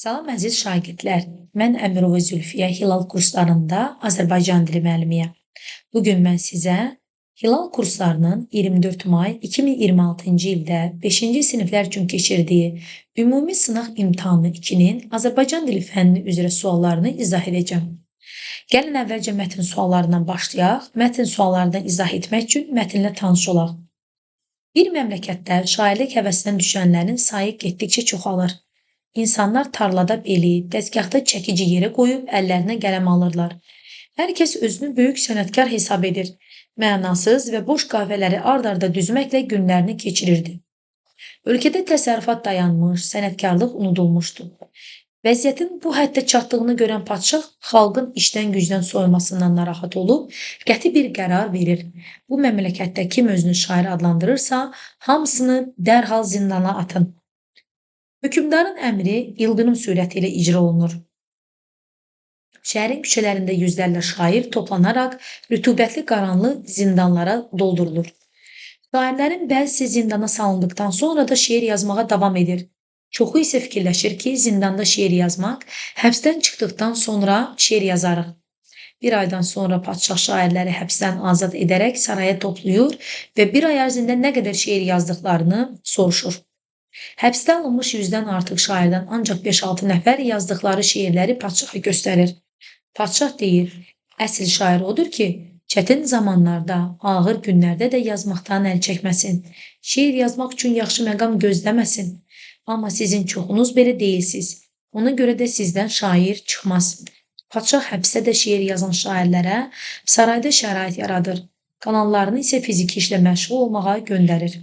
Salam əziz şagirdlər. Mən Əmirova Zülfiyə Hilal kurslarında Azərbaycan dili müəllimiyəm. Bugün mən sizə Hilal kurslarının 24 may 2026-cı ildə 5-ci siniflər üçün keçirdiyi Ümumi Sınaq İmtahanı 2-nin Azərbaycan dili fənni üzrə suallarını izah edəcəm. Gəlin əvvəlcə mətn suallarından başlayaq. Mətn suallarını izah etmək üçün mətnlə tanış olaq. Bir məmləkətdə şairlik həvəsinə düşənlərin sayı getdikcə çoxalır. İnsanlar tarlada beli, dəzgahda çəkici yerə qoyub əllərinə qələm alırlar. Hər kəs özünü böyük sənətkar hesab edir. Mənasız və boş qafiyələri ard-arda düzməklə günlərini keçirirdi. Ölkədə təsərrüfat dayanmış, sənətkarlıq unudulmuşdu. Vəziyyətin bu həddə çatdığını görən padşah xalqın işdən gücdən soyulmasından narahat olub, qəti bir qərar verir. Bu məmləkətdə kim özünü şair adlandırırsa, hamısını dərhal zindana atın. Hökümdarın əmri ildırım sürəti ilə icra olunur. Şəhərin küçələrində yüzlərlə şair toplanaraq rütubətli qaranlı zindanlara doldurulur. Şairlərin bəzisi zindana salındıktan sonra da şeir yazmağa davam edir. Çoxu isə fikirləşir ki, zindanda şeir yazmaq, həbsdən çıxdıqdan sonra şeir yazarıq. Bir aydan sonra padşah şairləri həbsdən azad edərək saraya toplayır və bir ay ərzində nə qədər şeir yazdıqlarını soruşur. Həbsdə alınmış 100-dən artıq şairdən ancaq 5-6 nəfər yazdıqları şeirləri padşaha göstərir. Padşah deyir, əsl şair odur ki, çətin zamanlarda, ağır günlərdə də yazmaqdan əl çəkməsin. Şeir yazmaq üçün yaxşı məqam gözləməsin. Amma sizin çoxunuz belə deyilsiz. Ona görə də sizdən şair çıxmaz. Padşah həbsdə də şeir yazan şairlərə sarayda şərait yaradır. Qalanlarını isə fiziki işlə məşğul olmağa göndərir.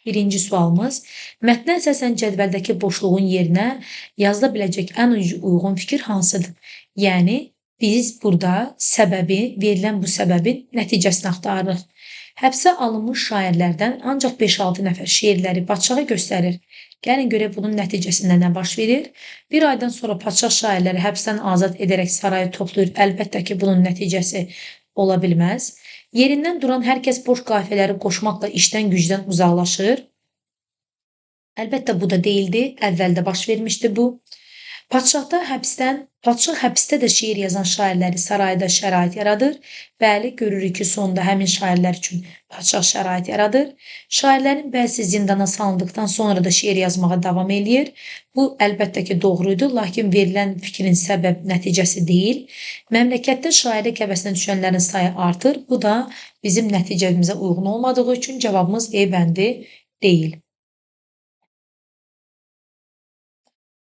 Birinci sualımız, mətnə əsasən cədvəldəki boşluğun yerinə yazıla biləcək ən uyğun fikir hansıdır? Yəni, biz burada verilən bu səbəbin nəticəsini axtarırıq. Həbsə alınmış şairlərdən ancaq 5-6 nəfər şeirləri padşaha göstərir. Gəlin görək bunun nəticəsində nə baş verir? Bir aydan sonra padşah şairləri həbsdən azad edərək sarayı toplayır. Əlbəttə ki, bunun nəticəsi ola bilməz. Yerindən duran hər kəs boş qafiyələri qoşmaqla işdən gücdən uzaqlaşır. Əlbəttə bu da deyildi, əvvəldə baş vermişdi bu. Padşah həbsdə də şeir yazan şairləri sarayda şərait yaradır. Bəli, görürük ki, sonda həmin şairlər üçün padşah şərait yaradır. Şairlərin bəzisi zindana salındıqdan sonra da şeir yazmağa davam eləyir. Bu, əlbəttə ki, doğruydu, lakin verilən fikrin səbəb nəticəsi deyil. Məmləkətdə şairlik həvəsinə düşənlərin sayı artır. Bu da bizim nəticəmizə uyğun olmadığı üçün cavabımız E bəndi deyil.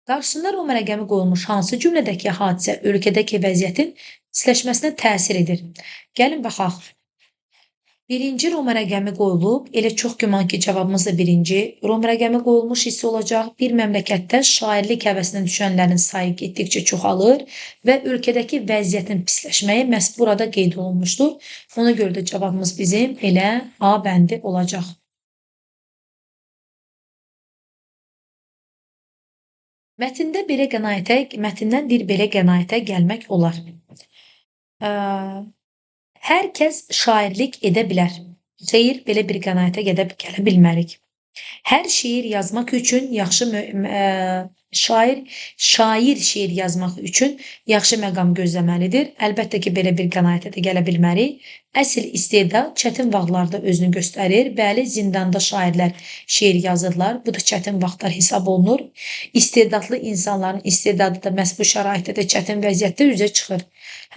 Qarşısında Roma rəqəmi qoyulmuş hansı cümlədəki hadisə ölkədəki vəziyyətin pisləşməsinə təsir edir? Gəlin baxaq. Birinci Roma rəqəmi qoyulub, elə çox güman ki, cavabımız da birinci. Roma rəqəmi qoyulmuş hissi olacaq. Bir məmləkətdə şairlik həvəsinə düşənlərin sayı getdikcə çoxalır və ölkədəki vəziyyətin pisləşməyi məhz burada qeyd olunmuşdur. Ona görə də cavabımız bizim elə A bəndi olacaq. Mətndən bir belə qənaətə gəlmək olar. Hər kəs şairlik edə bilər. Xeyr, belə bir qənaətə gələ bilmərik. Hər şeir yazmaq üçün şair şeir yazmaq üçün yaxşı məqam gözləməlidir. Əlbəttə ki, belə bir qənaətə də gələ bilmərik. Əsl istedad çətin vaxtlarda özünü göstərir. Bəli, zindanda şairlər şeir yazırlar. Bu da çətin vaxtlar hesab olunur. İstedadlı insanların istedadı da məhz bu şəraitdə də çətin vəziyyətdə üzə çıxır.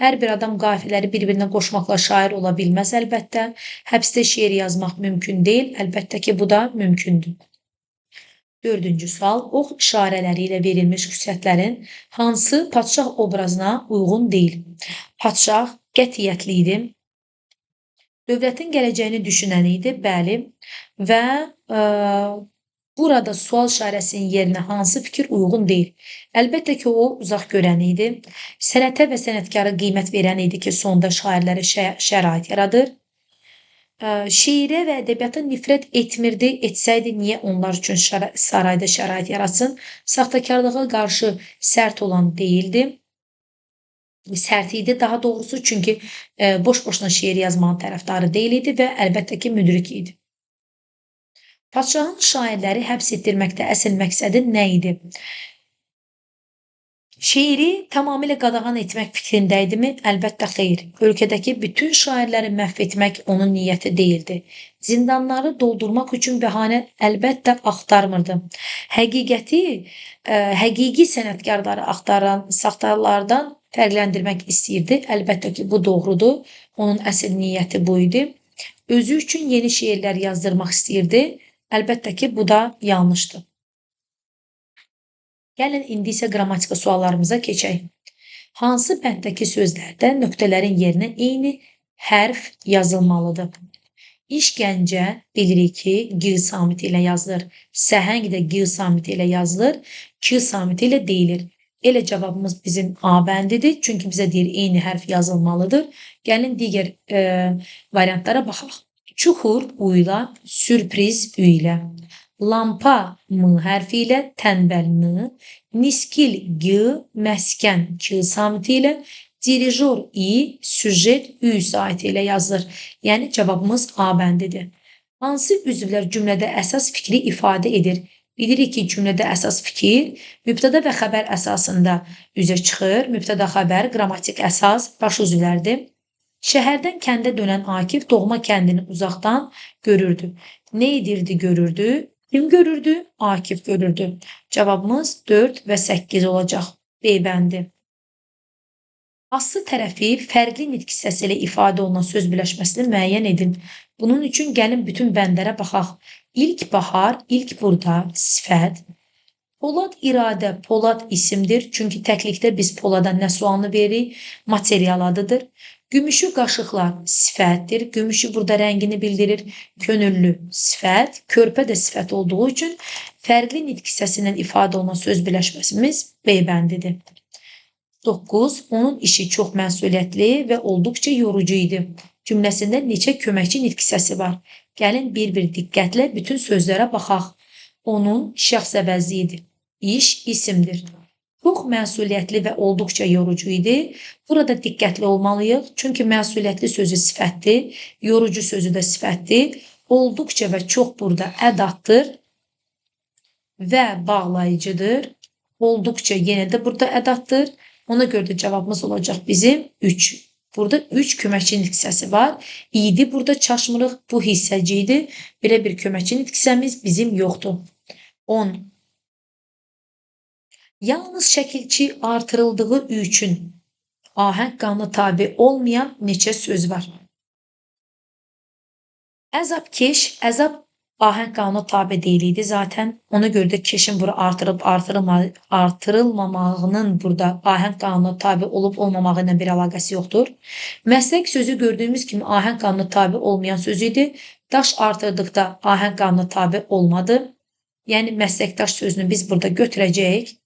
Hər bir adam qafiyələri bir-birinə qoşmaqla şair ola bilməz əlbəttə. Həbsdə şeir yazmaq mümkün deyil. Əlbəttə ki, bu da mümkündür. Dördüncü sual, ox işarələri ilə verilmiş xüsusiyyətlərin hansı padşah obrazına uyğun deyil? Padşah qətiyyətli idi, dövlətin gələcəyini düşünən idi, bəli, və burada sual işarəsinin yerinə hansı fikir uyğun deyil? Əlbəttə ki, o uzaq görən idi, sənətə və sənətkara qiymət verən idi ki, sonda şairlərə şərait yaradır. Şeirə və ədəbiyyata nifrət etmirdi, etsəydi niyə onlar üçün sarayda şərait yaratsın? Saxtakarlığa qarşı sərt olan deyildi. Sərt idi daha doğrusu, çünki boş-boşuna şeir yazmağın tərəfdarı deyil idi və əlbəttə ki, müdrik idi. Padşahın şairləri həbs etdirməkdə əsl məqsədi nə idi? Şeiri tamamilə qadağan etmək fikrindəydimi? Əlbəttə xeyr. Ölkədəki bütün şairləri məhv etmək onun niyyəti deyildi. Zindanları doldurmaq üçün bəhanə əlbəttə axtarmırdı. Həqiqəti, həqiqi sənətkarları axtaran saxtalardan fərqləndirmək istəyirdi. Əlbəttə ki, bu doğrudur. Onun əsl niyyəti bu idi. Özü üçün yeni şeirlər yazdırmaq istəyirdi. Əlbəttə ki, bu da yanlışdır. Gəlin indi isə qrammatika suallarımıza keçək. Hansı bənddəki sözlərdə nöqtələrin yerinə eyni hərf yazılmalıdır? İşgəncə bilirik ki, G samiti ilə yazılır. Səhəng də G samiti ilə yazılır. K samiti ilə deyilir. Elə cavabımız bizim A bəndidir. Çünki bizə deyir eyni hərf yazılmalıdır. Gəlin digər variantlara baxaq. Çuxur U ilə, sürpriz Ü ilə. Lampa M hərfi ilə, tənbəl N, niskil G, məskən K samiti ilə, dirijor I, süjet Ü saiti ilə yazılır. Yəni cavabımız A bəndidir. Hansı üzvlər cümlədə əsas fikri ifadə edir? Bilirik ki, cümlədə əsas fikir mübtəda və xəbər əsasında üzə çıxır. Mübtəda xəbər qrammatik əsas baş üzvlərdir. Şəhərdən kəndə dönən Akif doğma kəndini uzaqdan görürdü. Nə edirdi görürdü? Kim görürdü? Akif görürdü. Cavabımız 4 və 8 olacaq. B bəndi. Aslı tərəfi fərqli nitq hissəsi ilə ifadə olunan söz birləşməsini müəyyən edin. Bunun üçün gəlin bütün bəndlərə baxaq. İlk bahar, ilk burada, sifət. Polad iradə, Polad isimdir. Çünki təklikdə biz Polada nə sualını veririk? Material adıdır. Gümüşü qaşıqlar sifətdir. Gümüşü burada rəngini bildirir. Könüllü sifət. Körpə də sifət olduğu üçün fərqli nitq hissəsindən ifadə olunan söz birləşməsimiz B bəndidir. 9. Onun işi çox məsuliyyətli və olduqca yorucu idi. Cümləsində neçə köməkçi nitq hissəsi var? Gəlin bir-bir diqqətlə bütün sözlərə baxaq. Onun şəxs əvəzi idi. İş isimdir. Çox məsuliyyətli və olduqca yorucu idi. Burada diqqətli olmalıyıq. Çünki məsuliyyətli sözü sifətdir, yorucu sözü də sifətdir. Olduqca və çox burada ədatdır və bağlayıcıdır. Olduqca yenə də burada ədatdır. Ona görə də cavabımız olacaq bizim 3. Burada 3 köməkçi nitq hissəsi var. İdi burada çaşmırıq, bu hissəci idi. Belə bir köməkçi nitq hissəmiz bizim yoxdur. 10. Yalnız şəkilçi artırıldığı üçün ahəng qanuna tabi olmayan neçə söz var? Əzab-keş, əzab ahəng qanuna tabi deyildi zaten. Ona görə də keşin bura artırılıb artırılmamağının burada ahəng qanuna tabi olub olmamağı ilə bir əlaqəsi yoxdur. Məslək sözü gördüyümüz kimi ahəng qanuna tabi olmayan söz idi. Daş artırdıqda ahəng qanuna tabi olmadı. Yəni məsləkdaş sözünü biz burada götürəcəyik.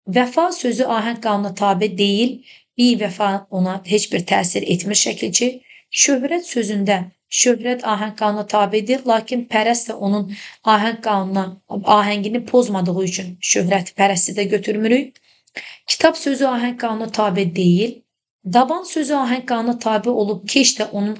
Vəfa sözü ahəng qanuna tabi deyil. Bi-vəfa ona heç bir təsir etmir şəkilçi. Şöhrət sözündə şöhrət ahəng qanuna tabidir. Lakin pərəst də onun ahəngini pozmadığı üçün şöhrət pərəsti də götürmürük. Kitab sözü ahəng qanuna tabi deyil. Daban sözü ahəng qanuna tabi olub keş də onun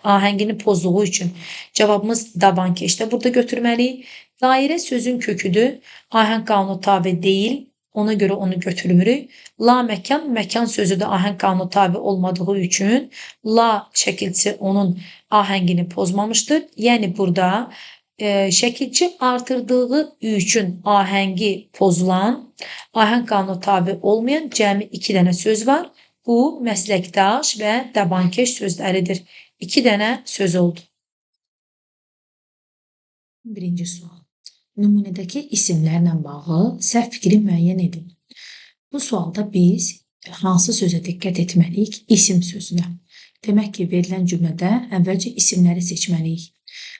ahəngini pozduğu üçün cavabımız daban keş də burada götürməliyik. Dairə sözün köküdür. Ahəng qanuna tabi deyil. Ona görə onu götürmürük. La məkan, məkan sözü də ahəng qanuna tabi olmadığı üçün la şəkilçi onun ahəngini pozmamışdır. Yəni burada şəkilçi artırdığı üçün ahəngi pozulan, ahəng qanuna tabi olmayan cəmi 2 dənə söz var. Bu məsləkdaş və dabankeş sözləridir. 2 dənə söz oldu. Birinci sual. Nümunədəki isimlərlə bağlı səhv fikri müəyyən edin. Bu sualda biz hansı sözə diqqət etməliyik? İsim sözünə. Demək ki, verilən cümlədə əvvəlcə isimləri seçməliyik.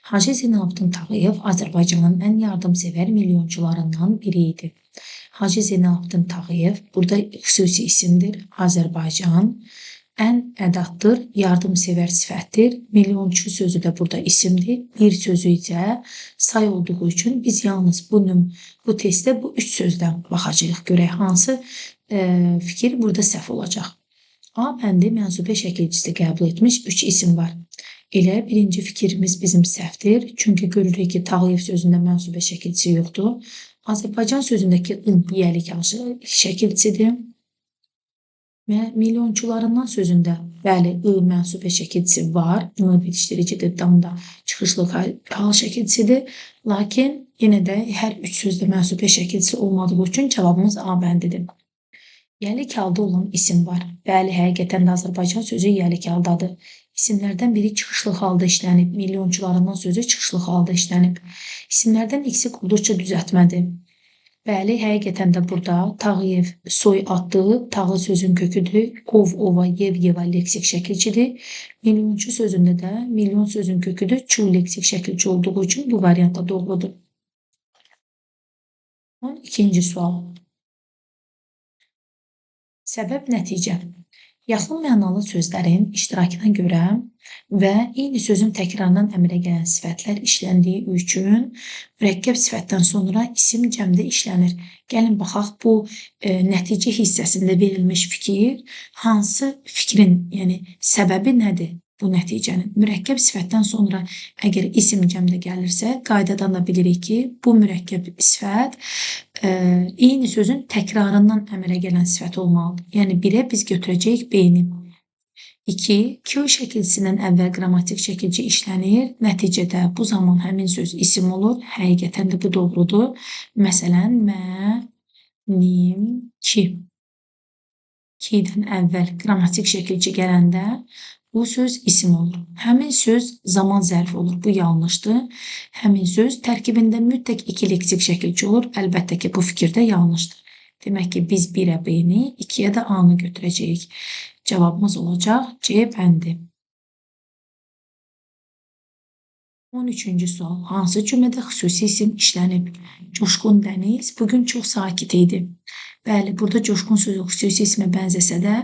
Hacı Zeynalabdin Tağıyev Azərbaycanın ən yardımsevər milyonçularından biri idi. Hacı Zeynalabdin Tağıyev burada xüsusi isimdir. Azərbaycan ən ədatdır, yardımsevər sifətdir. Milyonçu sözü də burada isimdir. Bir sözü isə say olduğu üçün biz yalnız bu testdə bu 3 sözdən baxacağıq. Görək hansı fikir burada səhv olacaq. A bəndi mənsubə şəkilçisi qəbul etmiş 3 isim var. Elə birinci fikrimiz bizim səhvdir. Çünki görürük ki, Tağıyev sözündə mənsubə şəkilçisi yoxdur. Azərbaycan sözündəki yəlik şəkilçisidir. Və milyonçularından sözündə bəli, I mənsubə şəkilçisi var. I bitişdiricidir, damda çıxışlı hal şəkilçisidir. Lakin yenə də hər üç sözdə mənsubə şəkilçisi olmadığı üçün cavabımız A bəndidir. Yəlik halda olan isim var. Bəli, həqiqətən də Azərbaycan sözü yəlik haldadır. İsimlərdən biri çıxışlı halda işlənib. Milyonçularından sözü çıxışlı halda işlənib. İsimlərdən ikisi olduqca düzəltmədir. Bəli, həqiqətən də burada Tağıyev soy adlı tağı sözün köküdür. Ov, ova, yev, yeva leksik şəkilçidir. Milyonçu sözündə də milyon sözün köküdür. Çu leksik şəkilçi olduğu üçün bu variantda doğrudur. 12-ci sual. Səbəb nəticə. Yaxın mənalı sözlərin iştirakına görə və eyni sözün təkrarından əmələ gələn sifətlər işləndiyi üçün mürəkkəb sifətdən sonra isim cəmdə işlənir. Gəlin baxaq bu nəticə hissəsində verilmiş fikir hansı fikrin, yəni səbəbi nədir bu nəticənin? Mürəkkəb sifətdən sonra əgər isim cəmdə gəlirsə, qaydadan da bilirik ki, bu mürəkkəb sifət eyni sözün təkrarından əmələ gələn sifət olmalıdır. Yəni 1-ə biz götürəcəyik B-ni. 2. K şəkilçisindən əvvəl qrammatik şəkilci işlənir. Nəticədə bu zaman həmin söz isim olur. Həqiqətən də bu doğrudur. Məsələn, mənim ki. 2-dən əvvəl qrammatik şəkilci gələndə bu söz isim olur. Həmin söz zaman zərfi olur. Bu yanlışdır. Həmin söz tərkibində mütləq 2 leksik şəkilçi olur. Əlbəttə ki, bu fikir də yanlışdır. Demək ki, biz 1-ə B-ni, 2-yə də A-nı götürəcəyik. Cavabımız olacaq C bəndi. 13-cü sual. Hansı cümlədə xüsusi isim işlənib? Coşqun dəniz bugün çox sakit idi. Bəli, burada coşqun sözü xüsusi ismə bənzəsə də,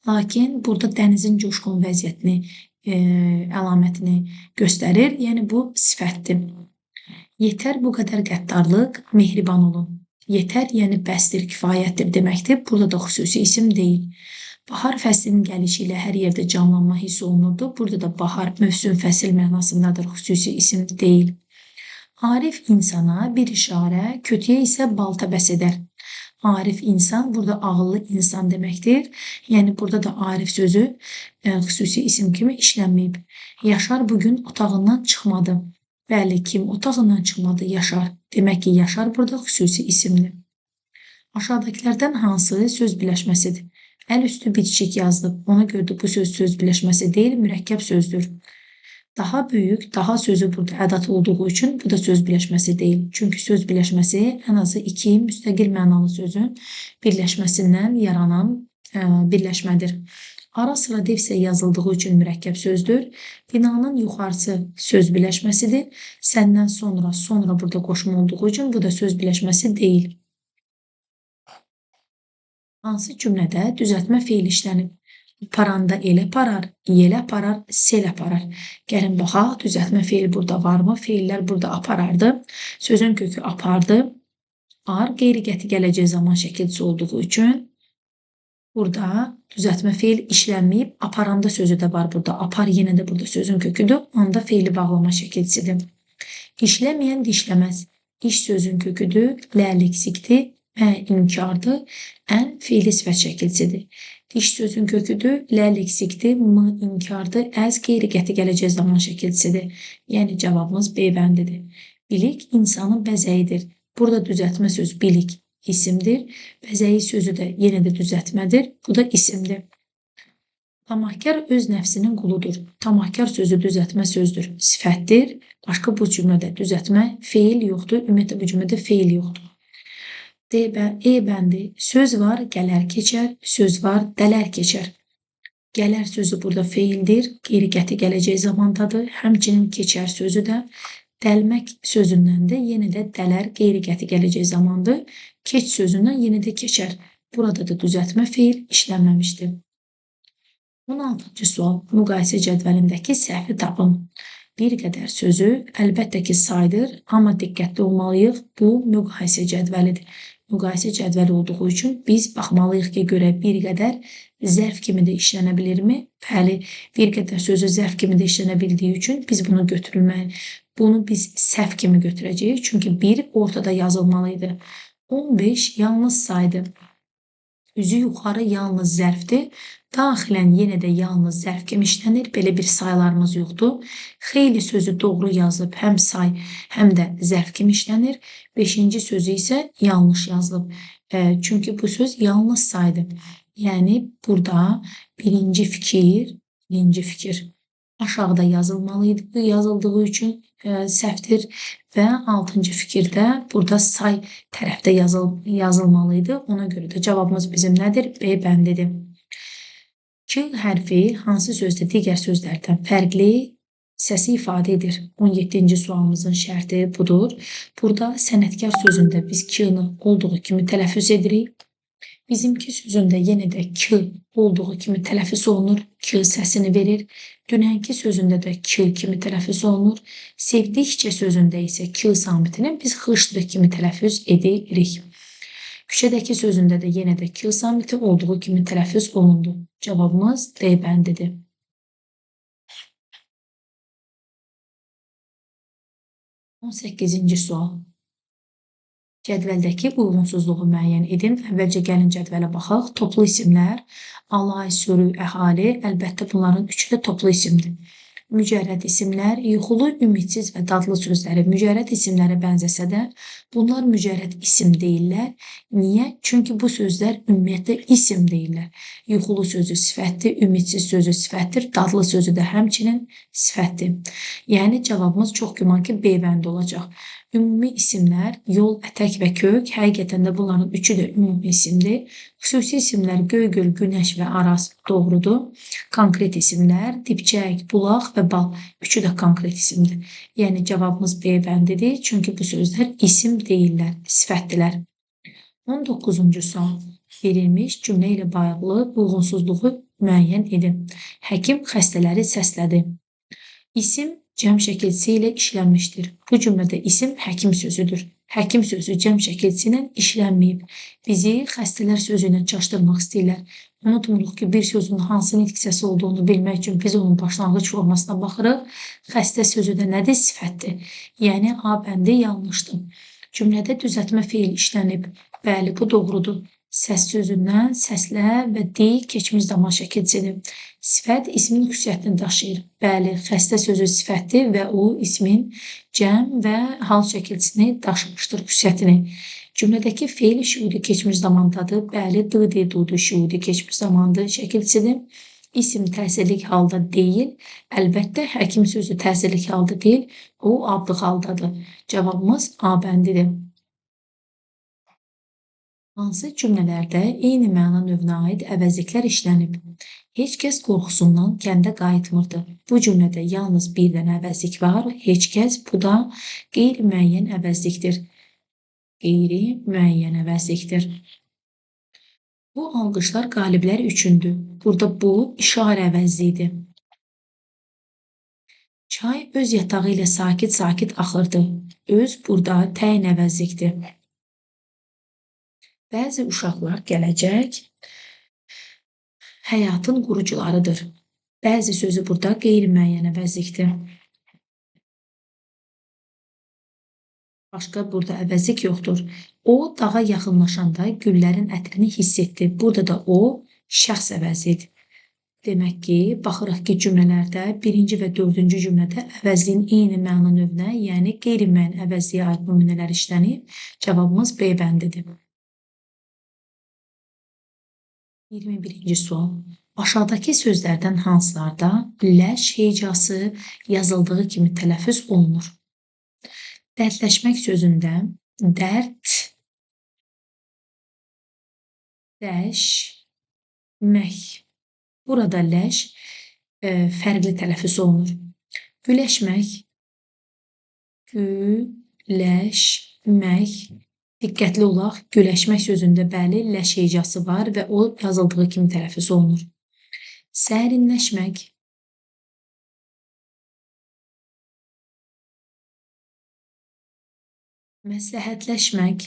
lakin burada dənizin coşqun vəziyyətini, əlamətini göstərir. Yəni, bu sifətdir. Yetər bu qədər qəddarlıq, mehriban olun. Yetər, yəni bəsdir, kifayətdir deməkdir. Burada da xüsusi isim deyil. Bahar fəslinin gəlişi ilə hər yerdə canlanma hiss olunurdu. Burada da bahar, mövsüm, fəsil mənasındadır, xüsusi isim deyil. Arif insana bir işarə, kötüyə isə balta bəs edər. Arif insan, burada ağıllı insan deməkdir. Yəni, burada da Arif sözü xüsusi isim kimi işlənməyib. Yaşar bugün otağından çıxmadı. Bəli, kim otağından çıxmadı? Yaşar. Demək ki, Yaşar burada xüsusi isimdir. Aşağıdakilərdən hansı söz birləşməsidir? Əl üstü bitişik yazılıb. Ona görə də bu söz birləşməsi deyil, mürəkkəb sözdür. Daha böyük, daha sözü burada ədat olduğu üçün bu da söz birləşməsi deyil. Çünki söz birləşməsi ən azı 2 müstəqil mənalı sözün birləşməsindən yaranan birləşmədir. Ara sırada isə yazıldığı üçün mürəkkəb sözdür. Binanın yuxarısı söz birləşməsidir. Səndən sonra burada qoşma olduğu üçün bu da söz birləşməsi deyil. Hansı cümlədə düzəltmə feil işlənib? Paranda el aparar, yel aparar, sel aparar. Gəlin baxaq, düzəltmə feil burada varmı? Feillər burada aparardı. Sözün kökü apardı. Ar qeyri-qəti gələcək zaman şəkilçisi olduğu üçün burada düzəltmə feil işlənməyib. Aparanda sözü də var burada. Apar yenə də burada sözün köküdür. Onda feili bağlama şəkilçisidir. İşləməyən dişləməz. İş sözün köküdür. Lə leksikdir. İnkardır. Ən feili sifət şəkilçisidir. Diş sözün köküdür. Lə leksikdir. M inkardır. Əz qeyri-qəti gələcək zaman şəkilçisidir. Yəni cavabımız B bəndidir. Bilik insanın bəzəyidir. Burada düzəltmə söz bilik isimdir. Bəzəyi sözü də yenə də düzəltmədir. Bu da isimdir. Tamahkar öz nəfsinin quludur. Tamahkar sözü düzəltmə sözdür. Sifətdir. Başqa bu cümlədə düzəltmə feil yoxdur. Ümumiyyətlə bu cümlədə feil yoxdur. E bəndi. Söz var, gələr keçər. Söz var, dələr keçər. Gələr sözü burada feildir. Qeyri-qəti gələcək zamandadır. Həmçinin keçər sözü də dəlmək sözündən də yenə də dələr qeyri-qəti gələcək zamandır. Keç sözündən yenə də keçər. Burada da düzəltmə feil işlənməmişdir. 16-cı sual. Müqayisə cədvəlindəki səhvi tapın. Bir qədər sözü əlbəttə ki saydır, amma diqqətli olmalıyıq. Bu müqayisə cədvəlidir. Müqayisə cədvəli olduğu üçün biz baxmalıyıq ki, görə bir qədər zərf kimi də işlənə bilirmi? Bəli, bir qədər sözü zərf kimi də işlənə bildiyi üçün biz bunu götürülməliyik. Bunu biz səhv kimi götürəcəyik. Çünki 1 ortada yazılmalıydı. 15 yalnız saydı. üzü yuxarı yalnız zərfdir. Daxilən yenə də yalnız zərf kimi işlənir. Belə bir saylarımız yoxdur. Xeyli sözü doğru yazılıb, həm say, həm də zərf kimi işlənir. 5-ci sözü isə yanlış yazılıb. Çünki bu söz yalnız saydır. Yəni burada birinci fikir aşağıda yazılmalıydı, yazıldığı üçün səhvdir və 6-cı fikirdə burada say tərəfdə yazılmalıydı. Ona görə də cavabımız bizim nədir? B bəndidir. K hərfi hansı sözdə digər sözlərdən fərqli səsi ifadə edir? 17-ci sualımızın şərti budur. Burada sənətkar sözündə biz K-nı olduğu kimi tələffüz edirik. Bizimki sözündə yenə də K olduğu kimi tələffüz olunur. K səsini verir. Dünənki sözündə də K kimi tələffüz olunur. Sevdikcə sözündə isə K samitini biz xışdır kimi tələffüz edirik. Küçədəki sözündə də yenə də K samiti olduğu kimi tələffüz olundu. Cavabımız D bəndidir. 18-ci sual. Cədvəldəki uyğunsuzluğu müəyyən edin. Əvvəlcə gəlin cədvələ baxaq. Toplu isimlər, alay, sürü, əhali, əlbəttə bunların üçü də toplu isimdir. Mücərrəd isimlər, yuxulu, ümidsiz və dadlı sözləri mücərrəd isimlərə bənzəsə də, bunlar mücərrəd isim deyirlər. Niyə? Çünki bu sözlər ümumiyyətlə isim deyirlər. Yuxulu sözü sifətdir, ümidsiz sözü sifətdir, dadlı sözü də həmçinin sifətdir. Yəni cavabımız çox güman ki, B bəndi olacaq. Ümumi isimlər, yol, ətək və kök, həqiqətən də bunların üçü də ümumi isimdir. Xüsusi isimlər Göygöl, Günəş və Araz doğrudur. Konkret isimlər dibçək, bulaq və bal, üçü də konkret isimdir. Yəni cavabımız B bəndidir, çünki bu sözlər isim deyirlər, sifətdirlər. 19-cu sual. Verilmiş cümlə ilə bağlı uyğunsuzluğu müəyyən edin. Həkim xəstələri səslədi. İsim cəm şəkilçisi ilə işlənmişdir. Bu cümlədə isim həkim sözüdür. Həkim sözü cəm şəkilçisi ilə işlənməyib. Bizi xəstələr sözü ilə çaşdırmaq istəyirlər. Unutmuruq ki, bir sözün hansı nitq səsi olduğunu bilmək üçün biz onun başlanğıc formasına baxırıq. Xəstə sözü də nədir? Sifətdir. Yəni A bəndi yanlışdır. Cümlədə düzəltmə feil işlənib. Bəli, bu doğrudur. Səs sözündən səslə və deyil keçmiş zaman şəkilçisidir. Sifət ismin xüsusiyyətini daşıyır. Bəli, xəstə sözü sifətdir və o ismin cəm və hal şəkilçisini daşımışdır xüsusiyyətini. Cümlədəki feil şüudi keçmiş zamandadır. Bəli, dı, dudu şüudi keçmiş zamandır şəkilçisidir. İsim təsirlik halda deyil. Əlbəttə, həkim sözü təsirlik halda deyil. O, adlıq haldadır. Cavabımız A bəndidir. Hansı cümlələrdə eyni məna növünə aid əvəzliklər işlənib? Heç kəs qorxusundan kəndə qayıtmırdı. Bu cümlədə yalnız bir dənə əvəzlik var. Heç kəs, bu da qeyri-müəyyən əvəzlikdir. Qeyri-müəyyən əvəzlikdir. Bu alqışlar qaliblər üçündür. Burada bu işarə əvəzliyidir. Çay öz yatağı ilə sakit-sakit axırdı. Öz burada təyin əvəzlikdir. Bəzi uşaqlar gələcək həyatın qurucularıdır. Bəzi sözü burada qeyri-müəyyən əvəzlikdir. Başqa burada əvəzlik yoxdur. O, dağa yaxınlaşanda güllərin ətrini hiss etdi. Burada da o, şəxs əvəzidir. Demək ki, baxırıq ki, cümlələrdə 1-ci və 4-cü cümlədə əvəzliyin eyni məna növünə, yəni qeyri-müəyyən əvəzliyə aid nümunələr işlənib. Cavabımız B bəndidir. 21-ci sual. Aşağıdakı sözlərdən hansılarda ləş hecası yazıldığı kimi tələffüz olunur? Dərdləşmək sözündə dərd, dəşmək. Burada ləş fərqli tələffüz olunur. Güləşmək, güləşmək. Diqqətli olaq, güləşmək sözündə bəli, ləş hecası var və o yazıldığı kimi tələffüz olunur. Sərinləşmək, məsləhətləşmək,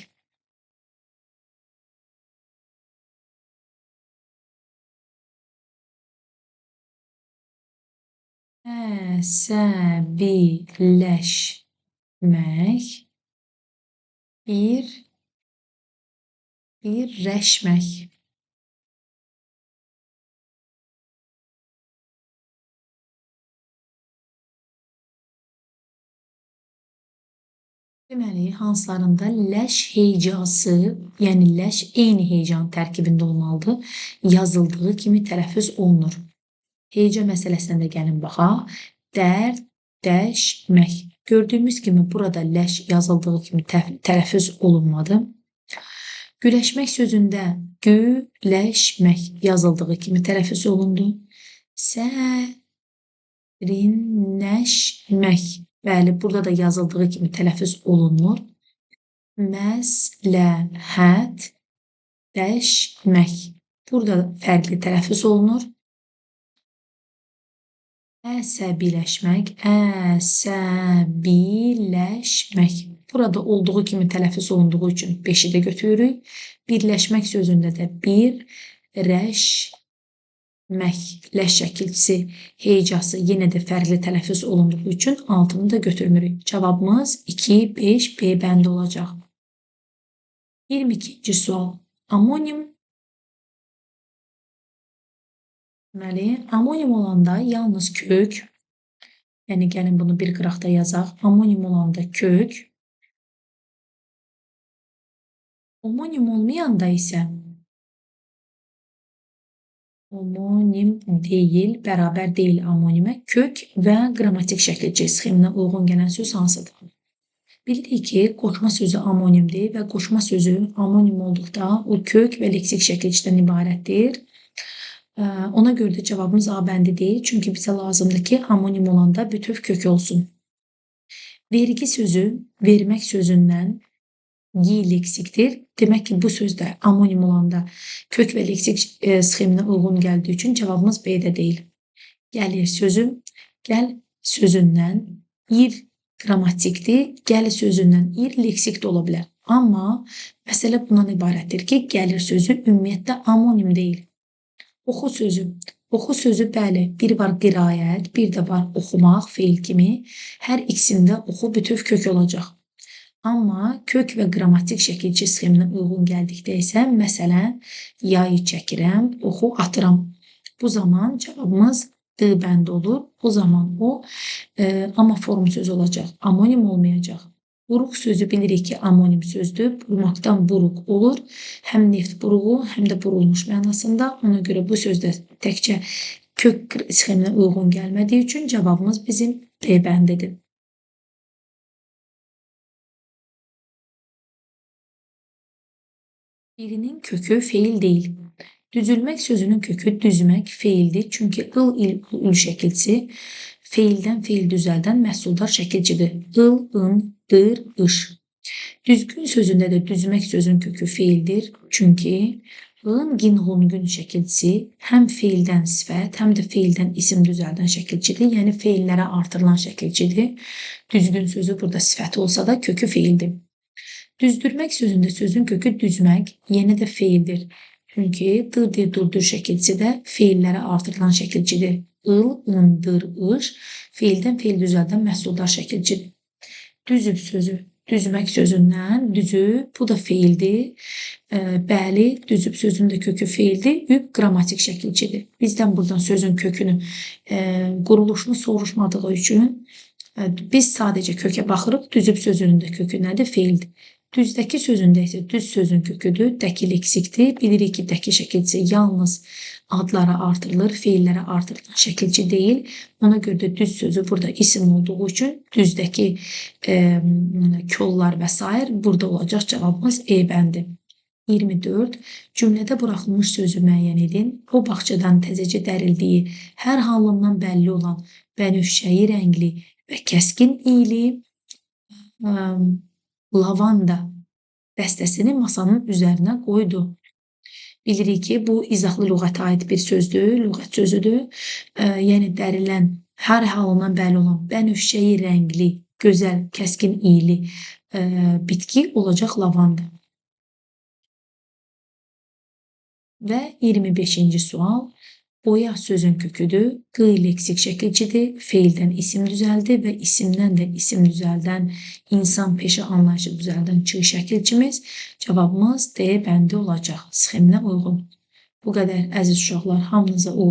əsəbiləşmək, birləşmək. Deməli, hansılarında ləş heycası, yəni ləş eyni heyecan tərkibində olmalıdır, yazıldığı kimi tələffüz olunur. Heyeca məsələsinə də gəlin baxaq. Dərdləşmək. Gördüyümüz kimi burada ləş yazıldığı kimi tələffüz olunmadı. Güləşmək sözündə güləşmək yazıldığı kimi tələffüz olundu. Sərinləşmək. Bəli, burada da yazıldığı kimi tələffüz olunmur. Məsləhətləşmək. Burada fərqli tələffüz olunur. Əsəbiləşmək, əsəbiləşmək. Burada olduğu kimi tələffüz olunduğu üçün 5-i də götürürük. Birləşmək sözündə də birləşmək, ləş şəkilçisi, heycası yenə də fərqli tələffüz olunduğu üçün 6-nı da götürmürük. Cavabımız 2, 5, B bəndi olacaq. 22-ci sual. Amonim. Deməli, amonim olanda yalnız kök, yəni gəlin bunu bir qıraqda yazaq. Amonim olanda kök, homonim olmayanda isə homonim deyil, bərabər deyil amonimə, kök və qrammatik şəkilçi sxeminə uyğun gələn söz hansıdır? Bilirik ki, qoşma sözü amonimdir və qoşma sözü amonim olduqda o kök və leksik şəkilçidən ibarətdir. Ona görə də cavabımız A bəndi deyil, çünki bizə lazımdır ki, amonim olanda bütöv kök olsun. Vergi sözü vermək sözündən gi leksikdir. Demək ki, bu sözdə amonim olanda kök və leksik sxeminə uyğun gəldiyi üçün cavabımız B-də deyil. Gəlir sözü, gəl sözündən ir qrammatikdir, gəl sözündən ir leksik də ola bilər. Amma məsələ bundan ibarətdir ki, gəlir sözü ümumiyyətlə amonim deyil. Oxu sözü. Oxu sözü, bəli, bir var qiraət, bir də var oxumaq, feil kimi. Hər ikisində oxu bütöv kök olacaq. Amma kök və qrammatik şəkilçi sxeminə uyğun gəldikdə isə, məsələn, yayı çəkirəm, oxu atıram. Bu zaman cavabımız D bəndi olur. O zaman o amma form sözü olacaq, amonim olmayacaq. Buruq sözü bilirik ki, amonim sözdür. Burmaqdan buruq olur. Həm neft buruğu, həm də burulmuş mənasında. Ona görə bu sözdə təkcə kök sxeminə uyğun gəlmədiyi üçün cavabımız bizim B bəndidir. Birinin kökü feil deyil. Düzülmək sözünün kökü düzmək feildir. Çünki ıl şəkilçisi feildən feil düzəldən məhsuldar şəkilçidir. Il, ın, dır, ış. Düzgün sözündə də düzmək sözünün kökü feildir. Çünki ın, gin, hun-gün şəkilçisi həm feildən sifət, həm də feildən isim düzəldən şəkilçidir. Yəni feillərə artırılan şəkilçidir. Düzgün sözü burada sifəti olsa da kökü feildir. Düzdürmək sözündə sözün kökü düzmək yenə də feildir. Çünki dır, dir, durdur şəkilçisi də feillərə artırılan şəkilçidir. Il, ın, dır, ış feildən feil düzəldən məhsuldar şəkilçidir. Düzüb sözü. Düzmək sözündən düzüb, bu da feildir. Bəli, düzüb sözünün də kökü feildir. Üb qrammatik şəkilçidir. Bizdən buradan sözün kökünü, quruluşunu soruşmadığı üçün biz sadəcə kökə baxırıq. Düzüb sözünün də kökü nədir? Feildir. Düzdəki sözündə isə düz sözün köküdür, dəki leksikdir. Bilirik ki, dəki şəkilçisi yalnız adlara artırılır, feillərə artırılan şəkilçi deyil. Ona görə də düz sözü burada isim olduğu üçün düzdəki kollar və s. burada olacaq cavabımız E bəndi. 24. Cümlədə buraxılmış sözü müəyyən edin. O bağçadan təzəcə dərildiyi, hər halından bəlli olan bənövşəyi rəngli və kəskin iyli lavanda dəstəsini masanın üzərinə qoydu. Bilirik ki, bu izahlı lüğətə aid bir sözdür, lüğət sözüdür. Yəni dərilən, hər halından bəlli olan bənövşəyi rəngli, gözəl, kəskin iyli bitki olacaq lavanda. Və 25-ci sual. Boya sözün köküdür, qı leksik şəkilçidir, feildən isim düzəldi və isimdən də isim düzəldən, insan peşə anlayışı düzəldən çı şəkilçimiz. Cavabımız D bəndi olacaq, sxeminə uyğun. Bu qədər əziz uşaqlar, hamınıza uğurlar.